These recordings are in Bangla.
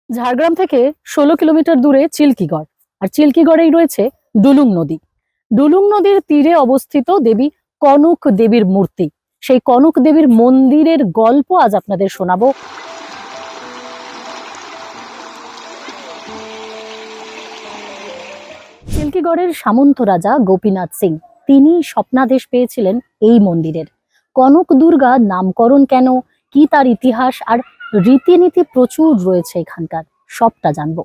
ঝাড়গ্রাম থেকে ১৬ কিলোমিটার দূরে চিল্কিগড়। আর চিল্কিগড়েই রয়েছে ডুলুং নদী। ডুলুং নদীর তীরে অবস্থিত দেবী কনক দেবীর মূর্তি। সেই কনক দেবীর মন্দিরের গল্প আজ আপনাদের শোনাবো। চিল্কিগড়ের সামন্ত রাজা গোপীনাথ সিং তিনি স্বপ্নাদেশ পেয়েছিলেন এই মন্দিরের। কনক দুর্গা নামকরণ কেন, কি তার ইতিহাস আর রীতিনীতি প্রচুর রয়েছে এখানকার, সবটা জানবো।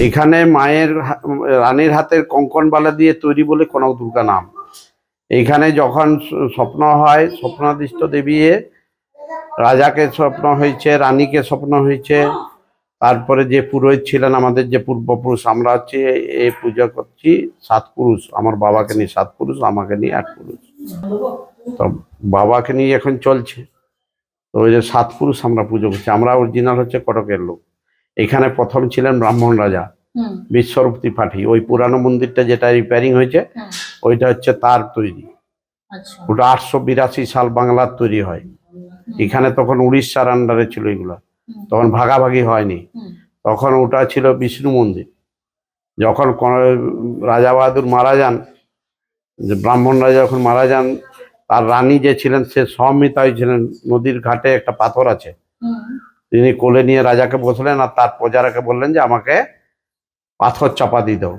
এখানে মায়ের রানীর হাতের কঙ্কনবালা দিয়ে তৈরি বলে কনক দুর্গা নাম। এইখানে যখন স্বপ্ন হয়, স্বপ্নাদিষ্ট দেবী রাজাকে স্বপ্ন হয়েছে, রানীকে স্বপ্ন হয়েছে, তারপরে যে পুরোহিত ছিলেন আমাদের যে পূর্বপুরুষ, আমরা হচ্ছে এই পূজা করছি 7 পুরুষ, আমার বাবাকে নিয়ে 7 পুরুষ, আমাকে নিয়ে 8 পুরুষ। তো বাবাকে নিয়ে এখন চলছে, তো ওই যে 7 পুরুষ আমরা পুজো করছি। আমরা অরিজিনাল হচ্ছে কটকের লোক। এখানে প্রথম ছিলেন ব্রাহ্মণ রাজা বিশ্বরূপ ত্রিপাঠী। ওই পুরানো মন্দিরটা যেটা রিপেয়ারিং হয়েছে ওইটা হচ্ছে তার তৈরি। ওটা 882 সাল বাংলার তৈরি হয়। এখানে তখন উড়িষ্যার আন্ডারে ছিল এগুলো, তখন ভাগাভাগি হয়নি। তখন ওটা ছিল বিষ্ণু মন্দির। যখন রাজা বাহাদুর মারা যান, যে ব্রাহ্মণ রাজা যখন মারা যান, তার রানী যে ছিলেন সে সমমিতা হয়েছিলেন। নদীর ঘাটে একটা পাথর আছে, তিনি কোলে নিয়ে রাজাকে বসলেন আর তার প্রজারাকে বললেন যে আমাকে পাথর চাপা দিয়ে দাও।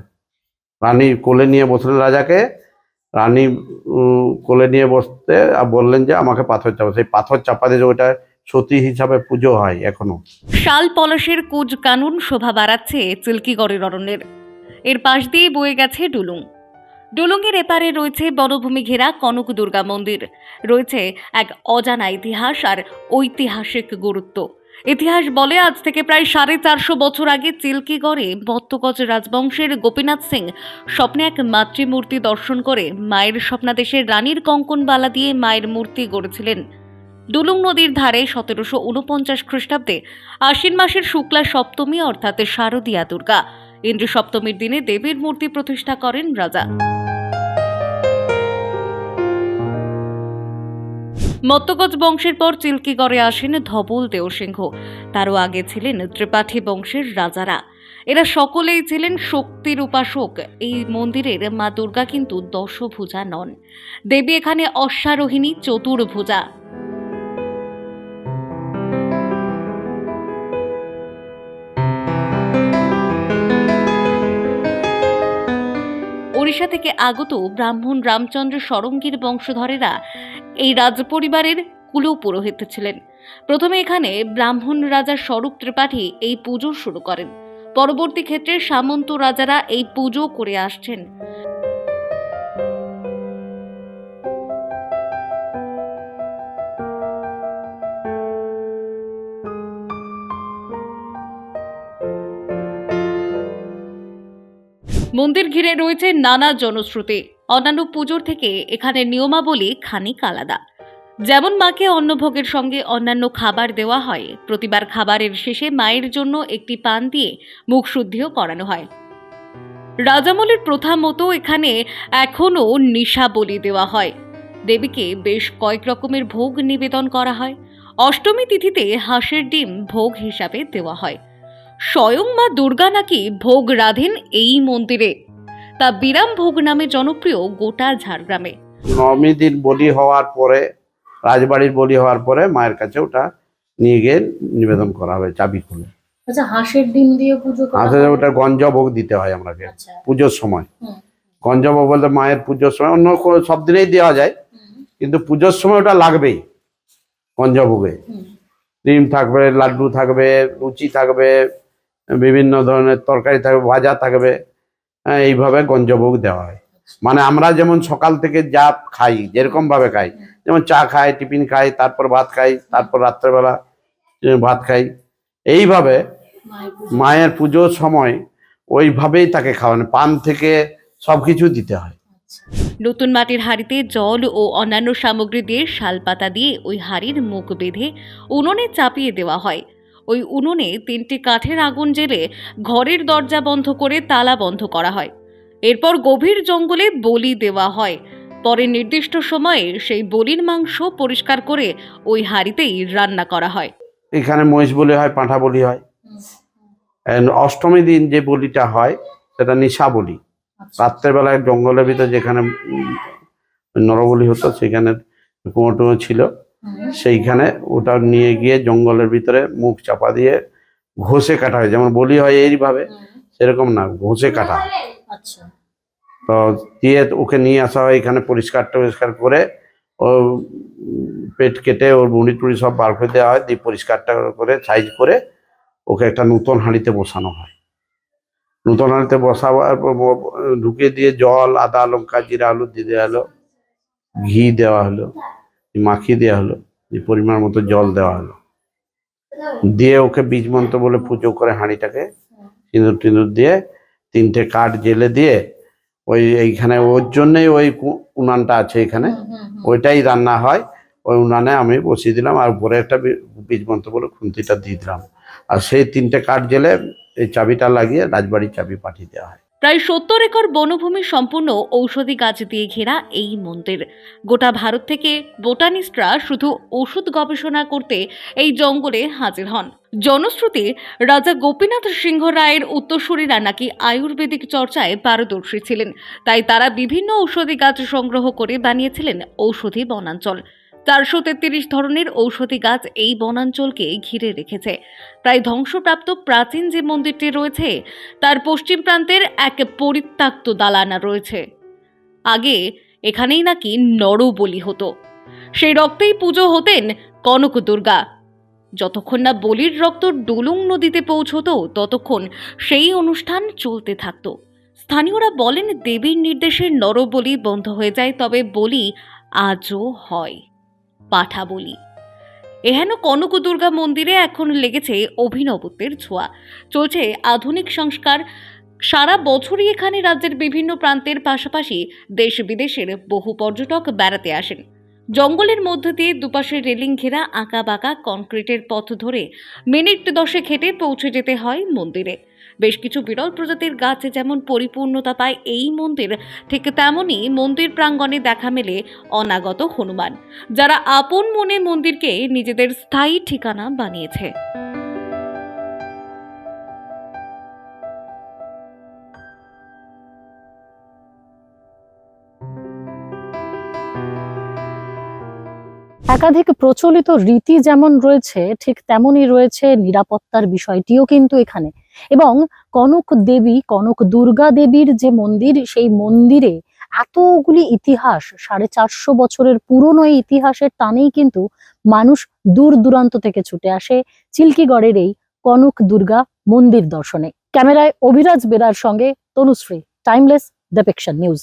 রানী কোলে নিয়ে বসলেন রাজাকে, রানী কোলে নিয়ে বসতে আর বললেন যে আমাকে পাথর চাপা। সেই পাথর চাপা দিয়ে ওটা সতী হিসাবে পুজো হয় এখনো। শাল পলাশের কুজ কানুন শোভা বাড়াচ্ছে চিল্কিগড়ের অরণ্যের। এর পাশ দিয়ে বয়ে গেছে ডুলুং। ডুলুংয়ের এপারে রয়েছে বনভূমি ঘেরা কনক দুর্গা মন্দির। রয়েছে এক অজানা ইতিহাস আর ঐতিহাসিক গুরুত্ব। ইতিহাস বলে আজ থেকে প্রায় 450 বছর আগে চিল্কিগড়ে মত্তগজ রাজবংশের গোপীনাথ সিং স্বপ্নে এক মাতৃমূর্তি দর্শন করে মায়ের স্বপ্নাদেশের রানীর কঙ্কনবালা দিয়ে মায়ের মূর্তি গড়েছিলেন। ডুলুং নদীর ধারে 1749 খ্রিস্টাব্দে আশ্বিন মাসের শুক্লা সপ্তমী অর্থাৎ শারদীয়া দুর্গা ইন্দ্র সপ্তমীর দিনে দেবীর মূর্তি প্রতিষ্ঠা করেন রাজা। মত্তগজ বংশের পর চিল্কিগড়ে আসেন ধবল দেওসিংহ। তারও আগে ছিলেন ত্রিপাঠী বংশের রাজারা। এরা সকলেই ছিলেন শক্তির উপাসক। এই মন্দিরের মা দুর্গা কিন্তু দশভুজা নন, দেবী এখানে অশ্বারোহিণী, চতুর্ভুজা। ওড়িশা থেকে আগত ব্রাহ্মণ রামচন্দ্র ষড়ঙ্গীর বংশধরেরা এই রাজপরিবারের কুলপুরোহিত ছিলেন। প্রথমে এখানে ব্রাহ্মণ রাজা স্বরূপ ত্রিপাঠী এই পুজো শুরু করেন। পরবর্তী ক্ষেত্রে সামন্ত রাজারা এই পুজো করে আসছেন। মন্দির ঘিরে রয়েছে নানা জনশ্রুতি। অন্যান্য পুজোর থেকে এখানে নিয়মাবলী খানিক আলাদা। যেমন মাকে অন্নভোগের সঙ্গে অন্যান্য খাবার দেওয়া হয়। প্রতিবার খাবারের শেষে মায়ের জন্য একটি পান দিয়ে মুখ শুদ্ধিও করানো হয়। রাজামলের প্রথা মতো এখানে এখনও নিশা বলি দেওয়া হয়। দেবীকে বেশ কয়েক রকমের ভোগ নিবেদন করা হয়। অষ্টমী তিথিতে হাঁসের ডিম ভোগ হিসাবে দেওয়া হয়। স্বয়ং মা দুর্গা নাকি ভোগ রাধেন এই মন্দিরে। তা বিরাম ভোগ নামে জনপ্রিয় গোটা ঝাড়গ্রামে। নবমী দিন বলি হওয়ার পরে, রাজবাড়ির বলি হওয়ার পরে মায়ের কাছে ওটা নিয়ে গিয়ে নিবেদন করা হবে চাবি খুলে। আচ্ছা, হাঁসের ডিম দিয়ে পুজো করা আসলে হয়? ওটা গঞ্জ ভোগ দিতে হয় আমাকে আচ্ছা। পুজোর সময়। গঞ্জ ভোগ বলতে মায়ের পুজোর সময়, অন্য সব দিনেই দেওয়া যায়, কিন্তু পুজোর সময় ওটা লাগবেই। গঞ্জ ভোগে ডিম থাকবে, লাড্ডু থাকবে, লুচি থাকবে, বিভিন্ন ধরনের তরকারি থাকবে, ভাজা থাকবে। এইভাবে গঞ্জভোগ দেওয়া হয়। মানে আমরা যেমন সকাল থেকে যা খাই, যেরকম ভাবে খাই, যেমন চা খাই, টিফিন খাই, তারপর ভাত খাই, তারপর রাত্রেবেলা ভাত খাই, এইভাবে মায়ের পুজোর সময় ওইভাবেই তাকে খাওয়ানো, পান থেকে সবকিছু দিতে হয়। নতুন মাটির হাঁড়িতে জল ও অন্যান্য সামগ্রী দিয়ে শালপাতা দিয়ে ওই হাঁড়ির মুখ বেঁধে উনুনে চাপিয়ে দেওয়া হয়। ওই উনুনে 3টি কাঠের আগুন জ্বেলে ঘরের দরজা বন্ধ করে তালা বন্ধ করা হয়। এরপর গভীর জঙ্গলে বলি দেওয়া হয়। পরে নির্দিষ্ট সময়ে সেই বলির মাংস পরিষ্কার করে ওই হাঁড়িতেই রান্না করা হয়। এখানে মহিষ বলি হয়, পাঁঠা বলি হয়। অষ্টমী দিন যে বলিটা হয় সেটা নিশা বলি। রাত্রেবেলায় জঙ্গলের ভিতরে যেখানে নরবলি হতো সেখানে কুঁয়ো ছিল, সেইখানে ওটা নিয়ে গিয়ে জঙ্গলের ভিতরে মুখ চাপা দিয়ে ঘষে কাটা হয়। যেমন বলি হয় এইভাবে, সেরকম না, ঘষে কাটা হয়। আচ্ছা। তো দিয়ে ওকে নিয়ে আসা হয় এখানে, পরিষ্কার টরিষ্কার করে ও পেট কেটে ওর বুড়ি টুড়ি সব বার করে দেওয়া হয়, দিয়ে পরিষ্কারটা করে সাইজ করে ওকে একটা নতুন হাঁড়িতে বসানো হয়। নতুন হাঁড়িতে বসাবার ঢুকিয়ে দিয়ে জল, আদা, লঙ্কা, জিরা, হলুদ দিয়ে দেওয়া হলো, ঘি দেওয়া হলো, মাখিয়ে দেওয়া হলো, দিয়ে পরিমাণ মতো জল দেওয়া হলো, দিয়ে ওকে বীজ মন্ত্র বলে পুজো করে হাঁড়িটাকে সিঁদুর টিঁদুর দিয়ে 3টে কাঠ জেলে দিয়ে ওই এইখানে ওর জন্যই ওই উনানটা আছে এখানে, ওইটাই রান্না হয়। ওই উনানে আমি বসিয়ে দিলাম আর উপরে একটা বীজ মন্ত্র বলে খুন্তিটা দিয়ে দিলাম, আর সেই 3টে কাঠ জেলে এই চাবিটা লাগিয়ে রাজবাড়ির চাবি পাঠিয়ে দেওয়া হয়। প্রায় 70 একর বনভূমি সম্পূর্ণ ঔষধি গাছ দিয়ে ঘেরা এই মন্দির। গোটা ভারত থেকে বোটানিস্টরা শুধু ওষুধ গবেষণা করতে এই জঙ্গলে হাজির হন। জনশ্রুতি, রাজা গোপীনাথ সিংহ রায়ের উত্তরসূরিরা নাকি আয়ুর্বেদিক চর্চায় পারদর্শী ছিলেন, তাই তারা বিভিন্ন ঔষধি গাছ সংগ্রহ করে বানিয়েছিলেন ঔষধি বনাঞ্চল। 433 ধরনের ঔষধি গাছ এই বনাঞ্চলকে ঘিরে রেখেছে। প্রায় ধ্বংসপ্রাপ্ত প্রাচীন যে মন্দিরটি রয়েছে তার পশ্চিম প্রান্তের এক পরিত্যক্ত দালানা রয়েছে। আগে এখানেই নাকি নরবলি হতো, সেই রক্তেই পুজো হতেন কনক দুর্গা। যতক্ষণ না বলির রক্ত ডুলুং নদীতে পৌঁছতো ততক্ষণ সেই অনুষ্ঠান চলতে থাকতো। স্থানীয়রা বলেন, দেবীর নির্দেশে নরবলি বন্ধ হয়ে যায়, তবে বলি আজও হয়, পাঠা বলি। এহেন কনক দুর্গা মন্দিরে এখন লেগেছে অভিনবত্বের ছোঁয়া, চলছে আধুনিক সংস্কার। সারা বছরই এখানে রাজ্যের বিভিন্ন প্রান্তের পাশাপাশি দেশ বিদেশের বহু পর্যটক বেড়াতে আসেন। জঙ্গলের মধ্য দিয়ে দুপাশে রেলিং ঘেরা আঁকা বাঁকা কনক্রিটের পথ ধরে মিনিট 10 হেঁটে পৌঁছে যেতে হয় মন্দিরে। বেশ কিছু বিরল প্রজাতির গাছ যেমন পরিপূর্ণতা পায় এই মন্দির, ঠিক তেমনই মন্দির প্রাঙ্গণে দেখা মেলে অনাগত হনুমান, যারা আপন মনে মন্দিরকে নিজেদের স্থায়ী ঠিকানা বানিয়েছে। একাধিক প্রচলিত রীতি যেমন রয়েছে, ঠিক তেমনই রয়েছে নিরাপত্তার বিষয়টিও কিন্তু এখানে। এবং কনক দেবী, কনক দুর্গা দেবীর যে মন্দির, সেই মন্দিরে এতগুলি ইতিহাস, 450 বছরের পুরনো এই ইতিহাসের টানেই কিন্তু মানুষ দূর দূরান্ত থেকে ছুটে আসে চিল্কিগড়ের এই কনক দুর্গা মন্দির দর্শনে। ক্যামেরায় অভিরাজ বেরার সঙ্গে তনুশ্রী, টাইমলেস, দ্য পিকশন নিউজ।